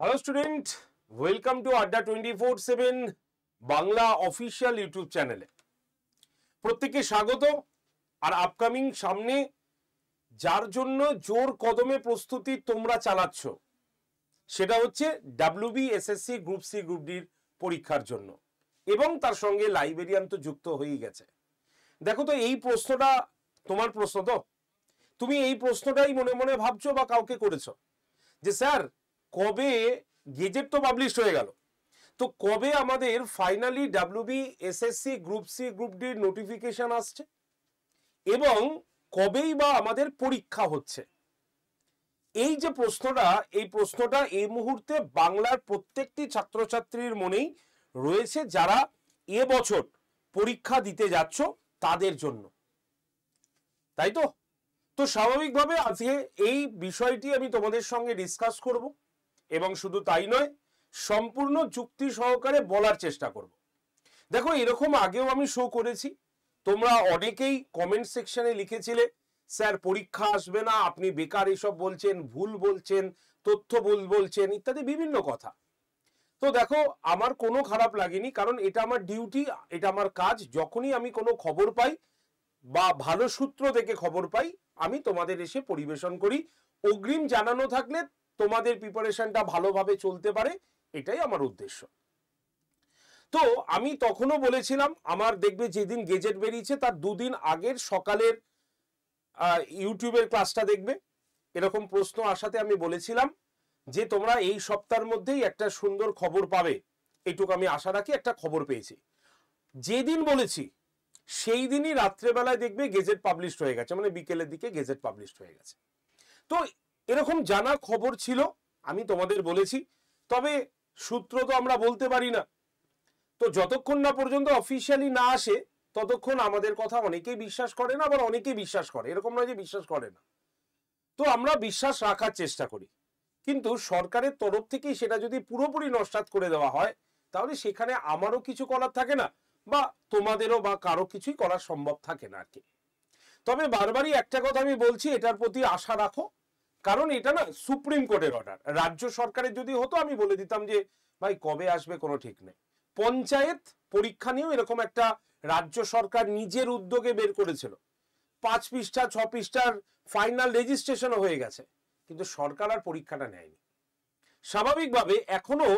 Hello student, welcome to আড্ডা 24/7 Bangla official YouTube চ্যানেলে প্রত্যেককে স্বাগত। আর আপকামিং সামনে যার জন্য জোর কদমে প্রস্তুতি তোমরা চালাচ্ছ সেটা হচ্ছে WBSSC গ্রুপ সি গ্রুপ ডির পরীক্ষার জন্য, এবং তার সঙ্গে লাইব্রেরিয়ান তো যুক্ত হয়েই গেছে। দেখো তো, এই প্রশ্নটা তোমার প্রশ্ন তো, তুমি এই প্রশ্নটাই মনে মনে ভাবছো বা কাউকে করেছো যে স্যার কবে গেজেট তো পাবলিশ হয়ে গেল, তো কবে আমাদের finally WBSSC group C group ডির নোটিফিকেশন আসছে এবং কবেই বা আমাদের পরীক্ষা হচ্ছে। এই যে প্রশ্নটা, এই প্রশ্নটা এই মুহূর্তে বাংলার প্রত্যেকটি ছাত্রছাত্রীর মনেই রয়েছে যারা এবছর পরীক্ষা দিতে যাচ্ছ তাদের জন্য, তাই তো। তো স্বাভাবিকভাবে আজকে এই বিষয়টি আমি তোমাদের সঙ্গে ডিসকাস করব, এবং শুধু তাই নয়, সম্পূর্ণ যুক্তি সহকারে বলার চেষ্টা করব। দেখো, এরকম আগেও আমি শো করেছি, তোমরা অনেকেই কমেন্ট সেকশনে লিখেছিলে স্যার পরীক্ষা আসবে না, আপনি বেকার এসব বলছেন, ভুল বলছেন, তথ্য ভুল বলছেন ইত্যাদি বিভিন্ন কথা। তো দেখো, আমার কোনো খারাপ লাগেনি, কারণ এটা আমার ডিউটি, এটা আমার কাজ। যখনই আমি কোনো খবর পাই বা ভালো সূত্র থেকে খবর পাই, আমি তোমাদের এসে পরিবেশন করি। অগ্রিম জানানো থাকলে তোমাদের প্রিপারেশনটা ভালোভাবে চলতে পারে, এটাই আমার উদ্দেশ্য। তো আমি তখনও বলেছিলাম, আমার দেখবে যেদিন গেজেট বেরিয়েছে তার দুদিন আগের সকালের ইউটিউবের ক্লাসটা দেখবে, এরকম প্রশ্ন আসাতে আমি বলেছিলাম যে তোমরা এই সপ্তাহের মধ্যেই একটা সুন্দর খবর পাবে, এইটুকু আমি আশা রাখি। একটা খবর পেয়েছি, যেদিন বলেছি সেই দিনই রাত্রেবেলায় দেখবে গেজেট পাবলিশ হয়ে গেছে, মানে বিকেলের দিকে গেজেট পাবলিশ হয়ে গেছে। তো এরকম জানা খবর ছিল, আমি তোমাদের বলেছি। তবে সূত্র তো আমরা বলতে পারি না, তো যতক্ষণ না পর্যন্ত অফিসিয়ালি না আসে ততক্ষণ আমাদের কথা অনেকেই বিশ্বাস করে না, আবার অনেকেই বিশ্বাস করে, এরকম নয় যে বিশ্বাস করে না। তো আমরা বিশ্বাস রাখার চেষ্টা করি, কিন্তু সরকারের তরফ থেকেই সেটা যদি পুরোপুরি নস্যাৎ করে দেওয়া হয় তাহলে সেখানে আমারও কিছু করার থাকে না, বা তোমাদেরও বা কারো কিছুই করা সম্ভব থাকে না আর কি। তবে বারবারই একটা কথা আমি বলছি, এটার প্রতি আশা রাখো, কারণ এটা না সুপ্রিম কোর্টের অর্ডার। রাজ্য সরকারের যদি হতো আমি বলে দিতাম যে ভাই কবে আসবে কোনো ঠিক নেই। পঞ্চায়েত পরীক্ষা নিয়েও এরকম একটা রাজ্য সরকার নিজের উদ্যোগে বের করেছিল, 5 পৃষ্ঠা 6 পৃষ্ঠার ফাইনাল রেজিস্ট্রেশনও হয়ে গেছে, কিন্তু সরকার আর পরীক্ষাটা নেয়নি। স্বাভাবিকভাবে এখনো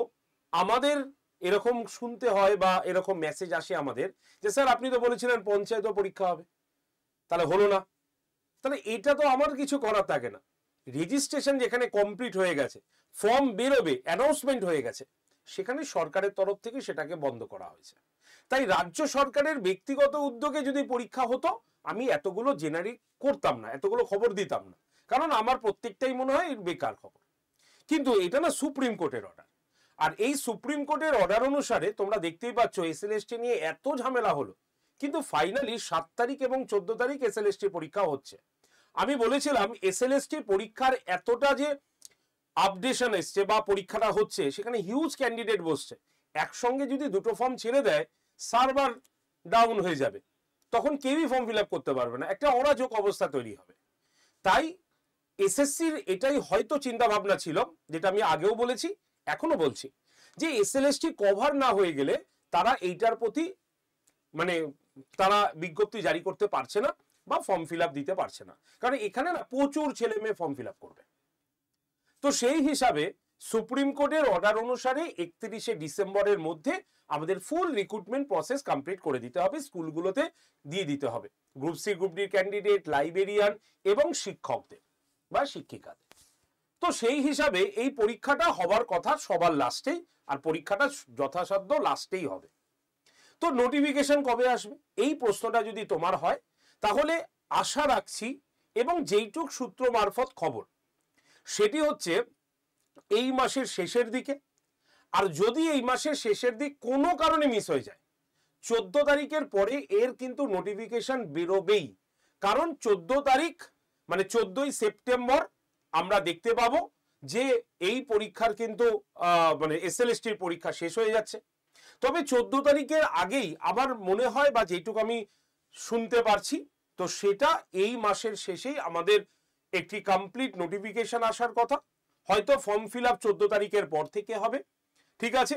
আমাদের এরকম শুনতে হয় বা এরকম মেসেজ আসে আমাদের যে স্যার আপনি তো বলেছিলেন পঞ্চায়েত পরীক্ষা হবে, তাহলে হলো না। তাহলে এটা তো আমার কিছু করার থাকে না। রেজিস্ট্রেশন যেখানে কমপ্লিট হয়ে গেছে, ফর্ম বেরোবে, অ্যানাউন্সমেন্ট হয়ে গেছে, সেখানে সরকারের তরফ থেকে সেটাকে বন্ধ করা হয়েছে। তাই রাজ্য সরকারের ব্যক্তিগত উদ্যোগে যদি পরীক্ষা হতো আমি এতগুলো জেনারেট করতাম না, এতগুলো খবর দিতাম না, কারণ আমার প্রত্যেকটাই মনে হয় বেকার খবর। কিন্তু এটা না সুপ্রিম কোর্টের অর্ডার, আর এই সুপ্রিম কোর্টের অর্ডার অনুসারে তোমরা দেখতেই পাচ্ছ এসএলএসটি নিয়ে এত ঝামেলা হলো, কিন্তু ফাইনালি 7 তারিখ এবং 14 তারিখ এসএলএসটি পরীক্ষা হচ্ছে। আমি বলেছিলাম এসএলএসটি পরীক্ষার এতটা যে আপডেশন এসছে বা পরীক্ষাটা হচ্ছে, সেখানে হিউজ ক্যান্ডিডেট বসছে, একসঙ্গে যদি দুটো ফর্ম ছেড়ে দেয় সার্ভার ডাউন হয়ে যাবে, তখন কেউই ফর্ম ফিল আপ করতে পারবে না, একটা অরাজক অবস্থা তৈরি হবে। তাই এসএসসির এটাই হয়তো চিন্তা ভাবনা ছিল, যেটা আমি আগেও বলেছি এখনো বলছি, যে এসএলএসটি কভার না হয়ে গেলে তারা এইটার প্রতি মানে তারা বিজ্ঞপ্তি জারি করতে পারছে না বা ফর্ম ফিল আপ দিতে পারছে না, কারণ এখানে না প্রচুর ছেলে মেয়ে ফর্ম ফিল আপ করবে। তো সেই হিসাবে সুপ্রিম কোর্টের অর্ডার অনুসারে 31শে ডিসেম্বরের মধ্যে আমাদের ফুল রিক্রুটমেন্ট প্রসেস কমপ্লিট করে দিতে হবে, স্কুলগুলোতে দিয়ে দিতে হবে গ্রুপ সি গ্রুপ ডির ক্যান্ডিডেট, লাইব্রেরিয়ান এবং শিক্ষকদের বা শিক্ষিকাদের। তো সেই হিসাবে এই পরীক্ষাটা হবার কথা সবার লাস্টেই, আর পরীক্ষাটা যথাসাধ্য লাস্টেই হবে। তো নোটিফিকেশন কবে আসবে এই প্রশ্নটা যদি তোমার হয়, তাহলে আশা রাখছি এবং যেইটুক সূত্র মারফত খবর সেটি হচ্ছে এই মাসের শেষের দিকে। আর যদি এই মাসের শেষের দিক কোনো কারণে মিস হয়ে যায়, 14 তারিখের পরে এর কিন্তু নোটিফিকেশন বেরোবেই, কারণ 14 তারিখ মানে 14ই সেপ্টেম্বর আমরা দেখতে পাবো যে এই পরীক্ষার কিন্তু মানে এসএলএসটির পরীক্ষা শেষ হয়ে যাচ্ছে। তবে 14 তারিখের আগেই আমার মনে হয়, বা যেটুকু আমি শুনতে পারছি, তো সেটা এই মাসের শেষেই আমাদের একটি কমপ্লিট নোটিফিকেশন আসার কথা। হয়তো ফর্ম ফিল আপ 14 তারিখের পর থেকে হবে। ঠিক আছে,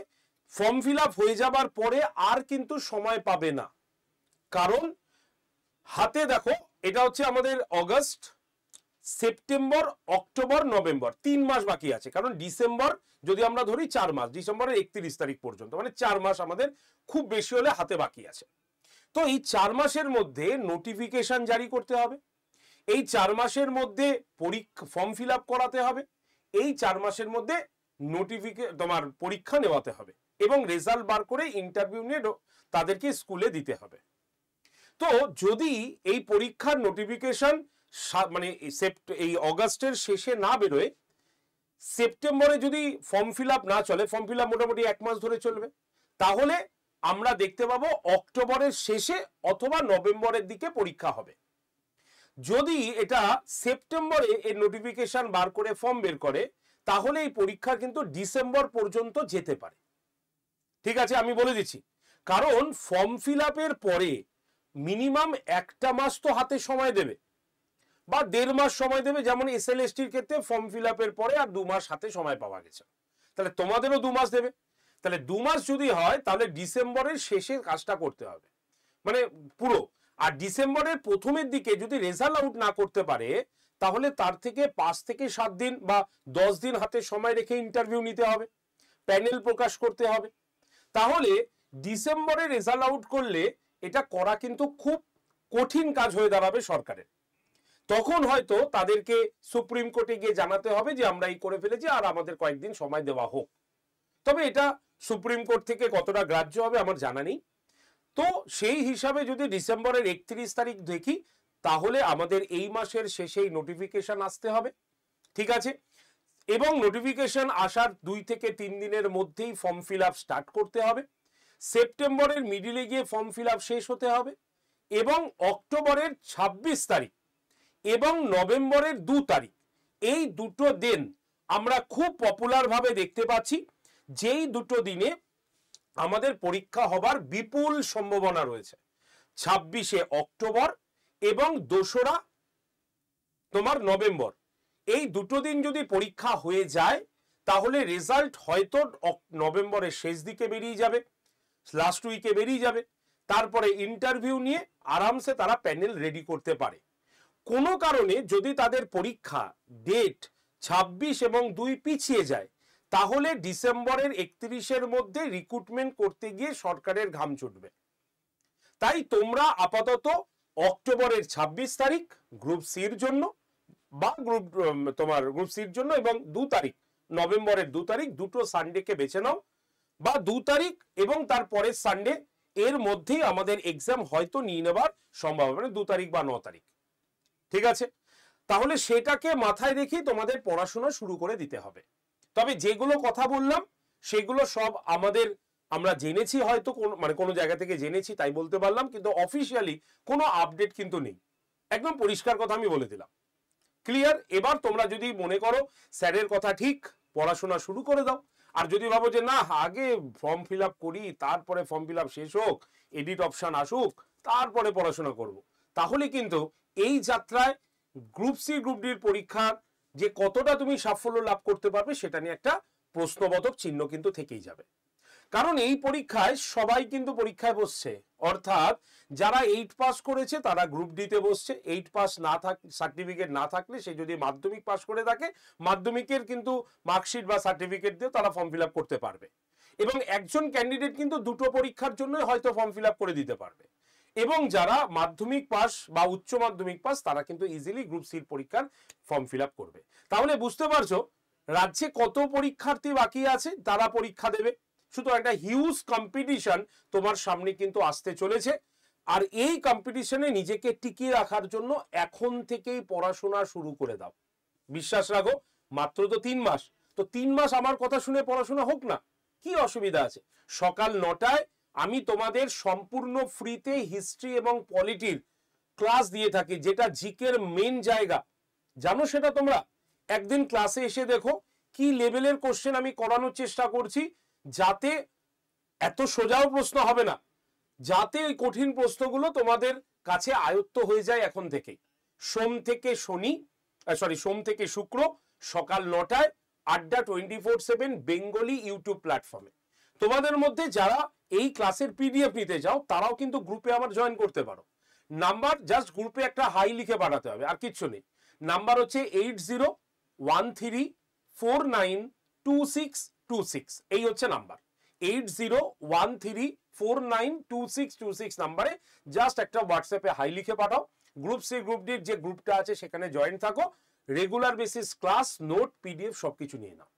ফর্ম ফিল আপ হয়ে যাবার পরে আর কিন্তু সময় পাবে না, কারণ হাতে দেখো এটা হচ্ছে আমাদের অগস্ট, সেপ্টেম্বর, অক্টোবর, নভেম্বর, 3 মাস বাকি আছে। কারণ ডিসেম্বর যদি আমরা ধরি 4 মাস, ডিসেম্বরের 31 তারিখ পর্যন্ত, মানে 4 মাস আমাদের খুব বেশি হলে হাতে বাকি আছে। তো এই 4 মাসের মধ্যে নোটিফিকেশন জারি করতে হবে, এই 4 মাসের মধ্যে ফর্ম ফিল আপ করাতে হবে, এই 4 মাসের মধ্যে তোমার পরীক্ষা নেওয়াতে হবে এবং রেজাল্ট বার করে ইন্টারভিউ নিয়ে তাদেরকে স্কুলে দিতে হবে। তো যদি এই পরীক্ষার নোটিফিকেশন মানে এই অগাস্টের শেষে না বেরোয়, সেপ্টেম্বরে যদি ফর্ম ফিল আপ না চলে, ফর্ম ফিল আপ মোটামুটি 1 মাস ধরে চলবে, তাহলে আমরা দেখতে পাবো অক্টোবরের শেষে অথবা নভেম্বরের দিকে পরীক্ষা হবে। যদি এটা সেপ্টেম্বরে এর নোটিফিকেশন বার করে ফর্ম বের করে, তাহলে এই পরীক্ষা কিন্তু ডিসেম্বর পর্যন্ত যেতে পারে। ঠিক আছে, আমি বলে দিচ্ছি, কারণ ফর্ম ফিল আপের পরে মিনিমাম 1টা মাস তো হাতে সময় দেবে বা 1.5 মাস সময় দেবে। যেমন SLSTর ক্ষেত্রে ফর্ম ফিল আপের পরে আর 2 মাস হাতে সময় পাওয়া গেছে, তাহলে তোমাদেরও 2 মাস দেবে। তাহলে 2 মাস যদি হয়, তাহলে ডিসেম্বরের শেষে কাজটা করতে হবে, মানে পুরো। আর ডিসেম্বরের প্রথমের দিকে যদি রেজাল্ট আউট না করতে পারে, তাহলে তার থেকে 5 থেকে 7 দিন বা 10 দিন হাতে সময় রেখে ইন্টারভিউ নিতে হবে, প্যানেল প্রকাশ করতে হবে। তাহলে ডিসেম্বরে রেজাল্ট আউট করলে এটা করা কিন্তু খুব কঠিন কাজ হয়ে দাঁড়াবে সরকারের। তখন হয়তো তাদেরকে সুপ্রিম কোর্টে গিয়ে জানাতে হবে যে আমরা এই করে ফেলেছি, আর আমাদের কয়েকদিন সময় দেওয়া হোক। তবে এটা সুপ্রিম কোর্ট থেকে কতটা গ্রাহ্য হবে আমার জানা নেই। তো সেই হিসাবে যদি ডিসেম্বরের 31 তারিখ দেখি, তাহলে আমাদের এই মাসের শেষেই নোটিফিকেশন আসতে হবে। ঠিক আছে, এবং নোটিফিকেশন আসার 2 থেকে 3 দিনের মধ্যেই ফর্ম ফিল আপ স্টার্ট করতে হবে। সেপ্টেম্বরের মিডিলে গিয়ে ফর্ম ফিল আপ শেষ হতে হবে এবং অক্টোবরের 26 তারিখ এবং নভেম্বরের 2 তারিখ, এই দুটো দিন আমরা খুব পপুলার ভাবে দেখতে পাচ্ছি, যেই দুটো দিনে আমাদের পরীক্ষা হবার বিপুল সম্ভাবনা রয়েছে। 26শে অক্টোবর এবং 2রা তোমার নভেম্বর, এই দুটো দিন যদি পরীক্ষা হয়ে যায়, তাহলে রেজাল্ট হয়তো নভেম্বরের শেষ দিকে বেরিয়ে যাবে, লাস্ট উইকে বেরিয়ে যাবে। তারপরে ইন্টারভিউ নিয়ে আরামসে তারা প্যানেল রেডি করতে পারে। কোনো কারণে যদি তাদের পরীক্ষা ডেট 26 এবং 2 পিছিয়ে যায়, তাহলে ডিসেম্বরের 31-এর মধ্যে রিক্রুটমেন্ট করতে গিয়ে সরকারের ঘাম ছুটবে। তাই তোমরা আপাতত অক্টোবরের 26 তারিখ গ্রুপ সির জন্য বা গ্রুপ সির জন্য এবং 2 তারিখ নভেম্বরের 2 তারিখ দুটো সানডেকে বেছে নাও, বা 2 তারিখ এবং তারপরের সানডে এর মধ্যেই আমাদের এক্সাম হয়তো নিয়ে নেবার সম্ভাবনা, মানে 2 তারিখ বা 9 তারিখ। ঠিক আছে, তাহলে সেটাকে মাথায় রেখেই তোমাদের পড়াশোনা শুরু করে দিতে হবে। তবে যেগুলো কথা বললাম সেগুলো সব আমরা জেনেছি, হয়তো কোনো জায়গা থেকে জেনেছি তাই বলতে পারলাম, কিন্তু অফিসিয়ালি কোনো আপডেট কিন্তু নেই। একদম পরিষ্কার কথা আমি বলে দিলাম। ক্লিয়ার? এবার তোমরা যদি মনে করো স্যারের কথা ঠিক, পড়াশোনা শুরু করে দাও। আর যদি ভাবো যে না, আগে ফর্ম ফিল আপ করি, তারপরে ফর্ম ফিল আপ শেষ হোক, এডিট অপশন আসুক, তারপরে পড়াশোনা করব, তাহলে কিন্তু এই যাত্রায় গ্রুপ সি গ্রুপ ডির পরীক্ষার যে কতটা তুমি সাফল্য লাভ করতে পারবে, সেটা নিয়ে একটা প্রশ্নবোধক চিহ্ন কিন্তু থেকেই যাবে। কারণ এই পরীক্ষায় সবাই কিন্তু পরীক্ষায় বসছে, অর্থাৎ যারা 8 পাস করেছে তারা গ্রুপ ডিতে বসছে। 8 পাস না সার্টিফিকেট না থাকলে, সে যদি মাধ্যমিক পাস করে থাকে, মাধ্যমিকের কিন্তু মার্কশিট বা সার্টিফিকেট দিয়ে তারা ফর্ম ফিল আপ করতে পারবে। এবং একজন ক্যান্ডিডেট কিন্তু দুটো পরীক্ষার জন্য হয়তো ফর্ম ফিল আপ করে দিতে পারবে। এবং যারা মাধ্যমিক পাস বা উচ্চ মাধ্যমিক পাস, তারা কিন্তু ইজিলি গ্রুপ সির পরীক্ষার ফর্ম ফিল আপ করবে। তাহলে বুঝতে পারছো রাজ্যে কত পরীক্ষার্থী বাকি আছে, তারা পরীক্ষা দেবে। শুধু একটা হিউজ কম্পিটিশন তোমার সামনে কিন্তু আসতে চলেছে। আর এই কম্পিটিশনে নিজেকে টিকিয়ে রাখার জন্য এখন থেকেই পড়াশোনা শুরু করে দাও। বিশ্বাস রাখো, মাত্র তো 3 মাস, তো 3 মাস আমার কথা শুনে পড়াশোনা হোক না, কি অসুবিধা আছে? সকাল 9টায় আমি তোমাদের সম্পূর্ণ ফ্রিতে হিস্ট্রি এবং পলিটির ক্লাস দিয়ে থাকি, যেটা জিকের মেন জায়গা। জানো সেটা তোমরা? একদিন ক্লাসে এসে দেখো কি লেভেলের কোশ্চেন আমি করানোর চেষ্টা করছি, যাতে এত সোজাও প্রশ্ন হবে না, যাতে ওই কঠিন প্রশ্নগুলো তোমাদের কাছে আয়ত্ত হয়ে যায় এখন থেকেই। সোম থেকে শুক্র সকাল 9টায় আড্ডা 24/7 বেঙ্গলি ইউটিউব প্ল্যাটফর্মে। তোমাদের মধ্যে যারা এই ক্লাসের পিডিএফ নিতে চাও তারাও কিন্তু গ্রুপে আমার জয়েন করতে পারো। নাম্বার জাস্ট গ্রুপে একটা হাই লিখে পাঠাতে হবে, আর কিচ্ছু নেই। নাম্বার হচ্ছে 8013492626, এই হচ্ছে নাম্বার 8013492626 নাম্বারে জাস্ট একটা হোয়াটসঅ্যাপে হাই লিখে পাঠাও। গ্রুপ সি গ্রুপ ডির যে গ্রুপটা আছে সেখানে জয়েন থাকো, regular basis class note PDF সবকিছু নিয়ে নাও।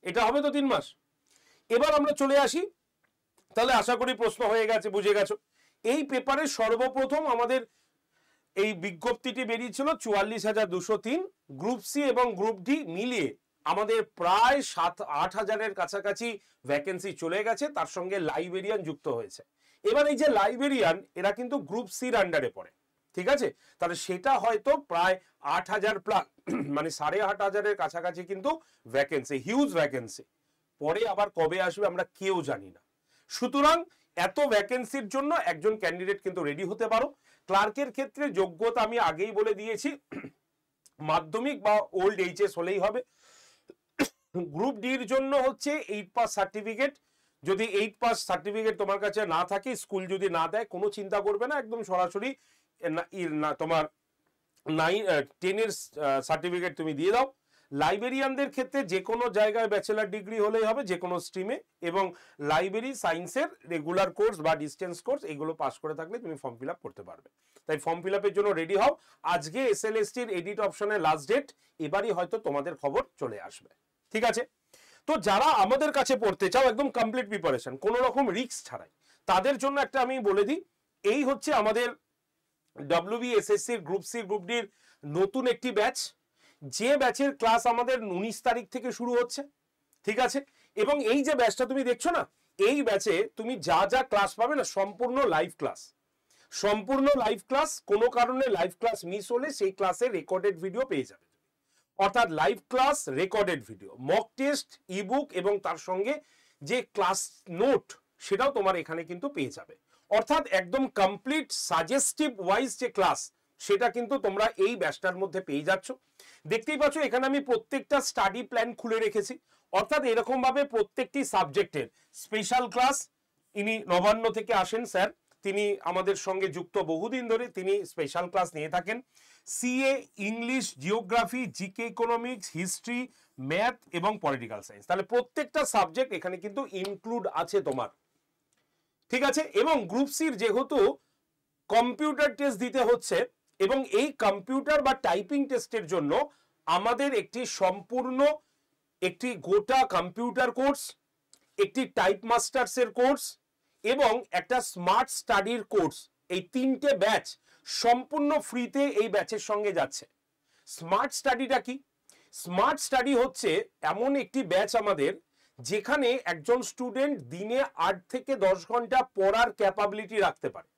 এটা হবে তো 3 মাস। এবার আমরা চলে আসি, তাহলে আশা করি প্রশ্ন হয়ে গেছে, বুঝে গেছো। এই পেপারে সর্বপ্রথম আমাদের এই বিজ্ঞপ্তিটি বেরিয়েছিল 44,203, গ্রুপ সি এবং গ্রুপ ডি মিলিয়ে আমাদের প্রায় 7-8 হাজারের কাছাকাছি ভ্যাকেন্সি চলে গেছে, তার সঙ্গে লাইব্রেরিয়ান যুক্ত হয়েছে। এবার এই যে লাইব্রেরিয়ান এরা কিন্তু গ্রুপ সির আন্ডারে পড়ে, ঠিক আছে, তাহলে সেটা হয়তো প্রায় 8,000 প্লাস, মানে 8,500-এর কাছাকাছি কিন্তু ভ্যাকেন্সি, হিউজ ভ্যাকেন্সি। পরে আবার কবে আসবে আমরা কেউ জানি না। সুতরাং এত ভ্যাকেন্সির জন্য একজন ক্যান্ডিডেট কিন্তু রেডি হতে পারো। ক্লার্কের ক্ষেত্রে যোগ্যতা আমি আগেই বলে দিয়েছি, মাধ্যমিক বা ওল্ড এইচএস হলেই হবে। গ্রুপ ডির জন্য হচ্ছে 8 পাস সার্টিফিকেট। যদি 8 পাস সার্টিফিকেট তোমার কাছে না থাকে, স্কুল যদি না দেয়, কোনো চিন্তা করবে না, একদম সরাসরি তোমার 10-এর সার্টিফিকেট তুমি দিয়ে দাও। লাইব্রেরিয়ানদের ক্ষেত্রে যে কোনো জায়গায় ব্যাচেলার ডিগ্রি হলেই হবে, যে কোনো স্ট্রিমে, এবং লাইব্রেরি সায়েন্সের রেগুলার কোর্স বা ডিস্টেন্স কোর্স এগুলো পাস করে থাকলে তুমি ফর্ম ফিল আপ করতে পারবে। তাই ফর্ম ফিল আপের জন্য রেডি হও। আজকে এসএলএসটির এডিট অপশনে লাস্ট ডেট, এবারই হয়তো তোমাদের খবর চলে আসবে, ঠিক আছে। তো যারা আমাদের কাছে পড়তে চাও একদম কমপ্লিট প্রিপারেশন, কোনো রকম রিস্ক ছাড়াই, তাদের জন্য একটা আমি বলে দিই, এই হচ্ছে আমাদের WBSSC গ্রুপ সি গ্রুপ ডির নতুন একটি ব্যাচ, যে ব্যাচের ক্লাস আমাদের 19 তারিখ থেকে শুরু হচ্ছে, ঠিক আছে। এবং এই যে ব্যাচটা তুমি দেখছো না, এই ব্যাচে তুমি যা যা ক্লাস পাবে না, সম্পূর্ণ লাইভ ক্লাস, সম্পূর্ণ লাইভ ক্লাস। কোনো কারণে লাইভ ক্লাস মিস হলে সেই ক্লাসে রেকর্ডেড ভিডিও পেয়ে যাবে, অর্থাৎ live class, recorded video, mock test, ebook এবং তার সঙ্গে যে ক্লাস নোট সেটাও তোমার এখানে কিন্তু পেয়ে যাবে। অর্থাৎ একদম কমপ্লিট সাজেস্টিভ ওয়াইজ যে ক্লাস সেটা কিন্তু তোমরা এই ব্যাচটার মধ্যে পেয়ে যাচ্ছ। দেখতেই পাচ্ছ এখানে আমি প্রত্যেকটা স্টাডি প্ল্যান খুলে রেখেছি, অর্থাৎ এরকম ভাবে প্রত্যেকটি সাবজেক্টের স্পেশাল ক্লাস। ইনি নবান্ন থেকে আসেন স্যার, তিনি আমাদের সঙ্গে যুক্ত বহুদিন ধরে, তিনি স্পেশাল ক্লাস নিয়ে থাকেন। CA, English, geography, GK, economics, history, math এবং পলিটিক্যাল সায়েন্স, তাহলে প্রত্যেকটা সাবজেক্ট এখানে কিন্তু ইনক্লুড আছে তোমার, ঠিক আছে। এবং গ্রুপ সির যেহেতু কম্পিউটার টেস্ট দিতে হচ্ছে, এবং এই কম্পিউটার বা টাইপিং টেস্টের জন্য আমাদের একটি সম্পূর্ণ একটি গোটা কম্পিউটার কোর্স, একটি টাইপ মাস্টার্সের কোর্স এবং একটা স্মার্ট স্টাডির কোর্স, এই 3টে ব্যাচ সম্পূর্ণ ফ্রিতে এই ব্যাচের সঙ্গে যাচ্ছে। স্মার্ট স্টাডিটা কি? স্মার্ট স্টাডি হচ্ছে এমন একটি ব্যাচ আমাদের যেখানে একজন স্টুডেন্ট দিনে 8 থেকে 10 ঘন্টা পড়ার ক্যাপাবিলিটি রাখতে পারে।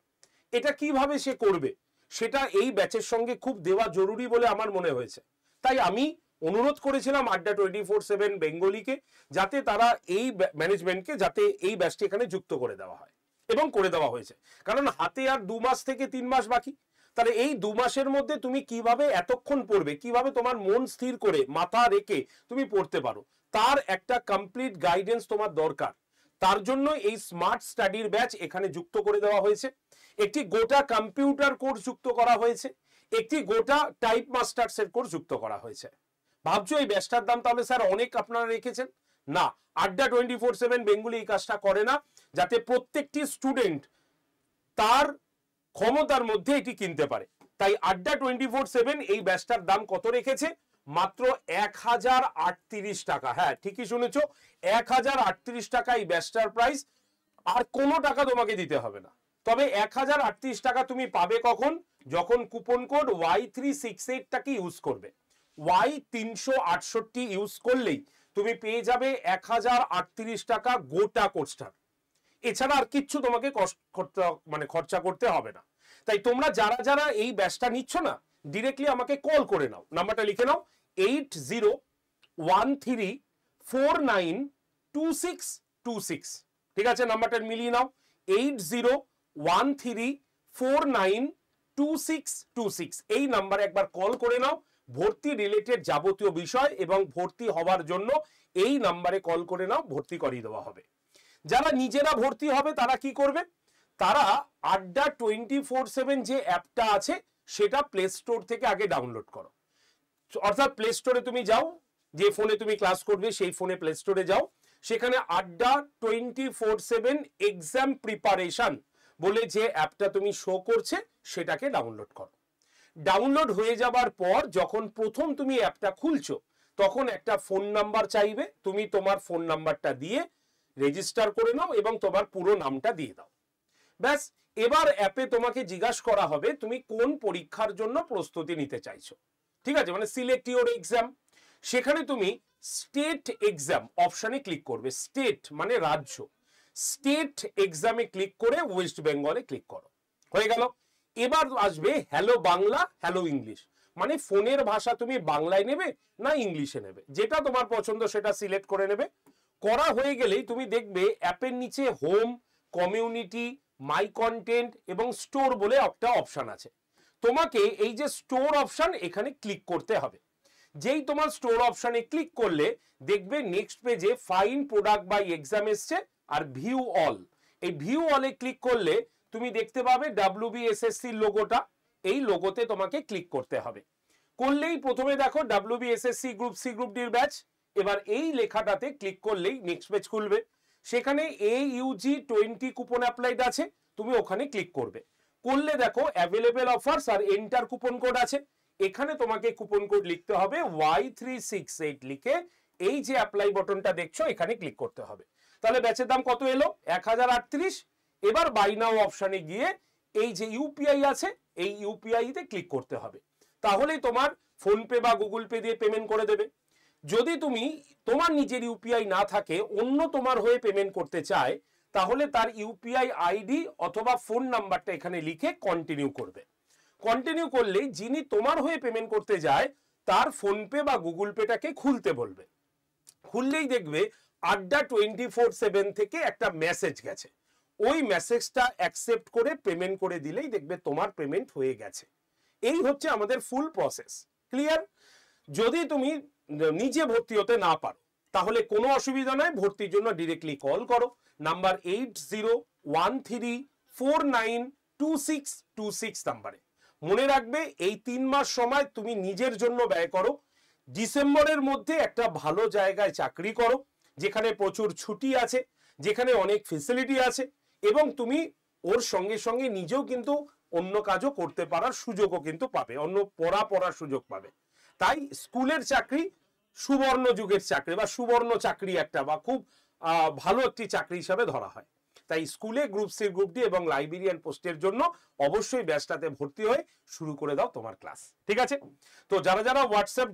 এটা কিভাবে সে করবে সেটা এই ব্যাচের সঙ্গে খুব দেওয়া জরুরি বলে আমার মনে হয়েছে। তাই আমি অনুরোধ করেছিলাম আড্ডা 24/7 বেঙ্গলিকে, যাতে তারা এই ম্যানেজমেন্টকে যাতে এই ব্যাচটি এখানে যুক্ত করে দেওয়া হয়, এবং করে দেওয়া হয়েছে। কারণ হাতে আর 2 মাস থেকে 3 মাস বাকি, তাহলে এই 2 মাসের মধ্যে তুমি কিভাবে এতক্ষণ পড়বে, কিভাবে তোমার মন স্থির করে মাথা রেখে তুমি পড়তে পারো, তার একটা কমপ্লিট গাইডেন্স তোমার দরকার। তার জন্য এই স্মার্ট স্টাডির ব্যাচ এখানে যুক্ত করে দেওয়া হয়েছে। একটি গোটা কম্পিউটার কোর্স যুক্ত করা হয়েছে, একটি গোটা টাইপ মাস্টার্সের কোর্স যুক্ত করা হয়েছে। ভাবছো এই ব্যাচটার দাম তাহলে স্যার অনেক আপনারা রেখেছেন? না, আড্ডা 24/7 বেঙ্গলি এই কাজটা করে না, যাতে প্রত্যেকটি স্টুডেন্ট তার ক্ষমতার মধ্যে এটি কিনতে পারে। তাই আড্ডা 24/7 এই ব্যাচটার দাম কত রেখেছে? মাত্র 1038 টাকা। হ্যাঁ, ঠিকই শুনেছো, 1038 টাকা এই ব্যাচটার প্রাইস। আর কোনো টাকা তোমাকে দিতে হবে না। তবে 1038 টাকা তুমি পাবে কখন? যখন কুপন কোড Y368টাকে ইউজ করবে। Y368 ইউজ করলেই তুমি পেয়ে যাবে 1038 টাকা গোটা কোর্সটার। এছাড়া আর কিচ্ছু তোমাকে খরচা করতে হবে না। তাই তোমরা যারা যারা এই ব্যাচটা নিচ্ছ না, ডিরেক্টলি আমাকে কল করে নাও, নাম্বারটা লিখে নাও 8013492626, ঠিক আছে, নাম্বারটা মিলিয়ে নাও 8013492626, এই নাম্বারে একবার কল করে নাও, ভর্তি রিলেটেড যাবতীয় বিষয় এবং ভর্তি হওয়ার জন্য এই নাম্বারে কল করে নাও, ভর্তি করিয়ে দেওয়া হবে। যারা নিজেরা ভর্তি হবে তারা কি করবে, তারা আড্ডা 24/7 যে অ্যাপটা আছে সেটা প্লে স্টোর থেকে আগে ডাউনলোড করো। অর্থাৎ প্লে স্টোরে তুমি যাও, যে ফোনে তুমি ক্লাস করবে সেই ফোনে প্লে স্টোরে যাও, সেখানে আড্ডা 24/7 এক্সাম প্রিপারেশন বলে যে অ্যাপটা তুমি শো করছে সেটাকে ডাউনলোড করো। ডাউনলোড হয়ে যাবার পর যখন প্রথম তুমি অ্যাপটা খুলছো তখন একটা ফোন নাম্বার চাইবে, তুমি তোমার ফোন নাম্বারটা দিয়ে রেজিস্টার করে নাও এবং তোমার পুরো নামটা দিয়ে দাও। ব্যাস, এবার অ্যাপে তোমাকে জিজ্ঞাসা করা হবে তুমি কোন পরীক্ষার জন্য প্রস্তুতি নিতে চাইছো। ঠিক আছে, মানে সিলেক্ট ইওর এক্সাম। সেখানে তুমি স্টেট এক্সাম অপশনে ক্লিক করবে। স্টেট মানে রাজ্য, স্টেট এক্সামে ক্লিক করে ওয়েস্ট বেঙ্গলে ক্লিক করো। হয়ে গেল। এবার আসবে হ্যালো বাংলা, হ্যালো ইংলিশ, মানে ফোনের ভাষা তুমি বাংলায় নেবে না ইংলিশে নেবে, যেটা তোমার পছন্দ সেটা সিলেক্ট করে নেবে। করা হয়ে গেলেই তুমি দেখবে অ্যাপের নিচে হোম, কমিউনিটি, মাই কন্টেন্ট এবং স্টোর বলে একটা অপশন আছে। তোমাকে এই যে স্টোর অপশন এখানে ক্লিক করতে হবে। যেই তোমার স্টোর অপশনে ক্লিক করলে দেখবে নেক্সট পেজে ফাইন প্রোডাক্ট বাই এক্সাম এসছে আর ভিউ অল। এই ভিউ অলে ক্লিক করলে তুমি দেখতে পাবে WBSSC লোগোটা, এই লোগোতে তোমাকে ক্লিক করতে হবে। করলেই প্রথমে দেখো WBSSC গ্রুপ সি গ্রুপ ডির ব্যাচ। এবার এই লেখাটাতে ক্লিক করলেই নেক্সট পেজ খুলবে, সেখানে AUG 20 কুপন অ্যাপ্লাইড আছে, তুমি ওখানে ক্লিক করবে। করলে দেখো অ্যাভেলেবেল অফার্স আর এন্টার কুপন কোড আছে, এখানে তোমাকে কুপন কোড লিখতে হবে Y368 লিখে এই যে অ্যাপ্লাই বাটনটা দেখছো এখানে ক্লিক করতে হবে। তাহলে ব্যাচের দাম কত এলো, 1038। এবার বাই নাও অপশনে গিয়ে এই যে ইউপিআই আছে এই ইউপিআই তে ক্লিক করতে হবে, তাহলেই তোমার ফোনপে বা গুগল পে দিয়ে পেমেন্ট করে দেবে। যদি তুমি তোমার নিজের ইউপিআই না থাকে, অন্য তোমার হয়ে পেমেন্ট করতে চায়, তাহলে তার ইউপিআই আইডি অথবা ফোন নাম্বারটা এখানে লিখে কন্টিনিউ করবে। কন্টিনিউ করলে যিনি তোমার হয়ে পেমেন্ট করতে যায় তার ফোনপে বা গুগল পেটাকে খুলতে বলবে। খুললেই দেখবে আড্ডা 24/7 থেকে একটা মেসেজ গেছে, ওই মেসেজটা অ্যাকসেপ্ট করে পেমেন্ট করে দিলেই দেখবে তোমার পেমেন্ট হয়ে গেছে। এই হচ্ছে আমাদের ফুল প্রসেস। ক্লিয়ার? যদি তুমি নিজে ভর্তি হতে না পারো তাহলে কোনো অসুবিধা নয়, ভর্তির জন্য ডিরেক্টলি কল করো নাম্বার 8013492626 নাম্বারে। মনে রাখবে এই 3 মাস সময় তুমি নিজের জন্য ব্যয় করো। ডিসেম্বরের মধ্যে একটা ভালো জায়গায় চাকরি করো যেখানে প্রচুর ছুটি আছে, যেখানে অনেক ফেসিলিটি আছে এবং তুমি ওর সঙ্গে সঙ্গে নিজেও কিন্তু অন্য কাজও করতে পারার সুযোগও কিন্তু পাবে, অন্য পড়ার সুযোগ পাবে। তাই স্কুলের চাকরি সুবর্ণ যুগের চাকরি বা সুবর্ণ চাকরি একটা বা খুব ভালো একটি চাকরি হিসাবে ধরা হয়। তাই স্কুলে গ্রুপ সি গ্রুপ ডি এবং লাইব্রেরিয়ান পোস্টের জন্য অবশ্যই ব্যাচটাতে ভর্তি হয়ে শুরু করে দাও তোমার ক্লাস। ঠিক আছে? তো যারা যারা হোয়াটসঅ্যাপ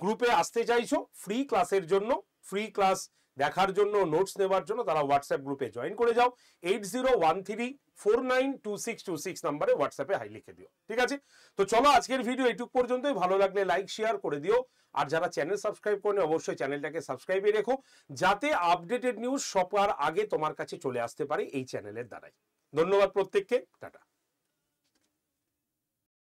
গ্রুপে আসতে চাইছো ফ্রি ক্লাসের জন্য, ফ্রি ক্লাস দেখার জন্য, নোটস নেওয়ার জন্য, তারা হোয়াটসঅ্যাপ গ্রুপে জয়েন করে যাও। 8013492626 নাম্বারে হোয়াটসঅ্যাপে হাই লিখে দিও। ঠিক আছে? তো চলো আজকের ভিডিও এইটুক পর্যন্তই। ভালো লাগলে লাইক শেয়ার করে দিও, আর যারা চ্যানেল সাবস্ক্রাইব করেনি অবশ্যই চ্যানেলটাকে সাবস্ক্রাইবে রেখো, যাতে আপডেটেড নিউজ সবার আগে তোমার কাছে চলে আসতে পারে এই চ্যানেলের দ্বারাই। ধন্যবাদ প্রত্যেককে, টাটা।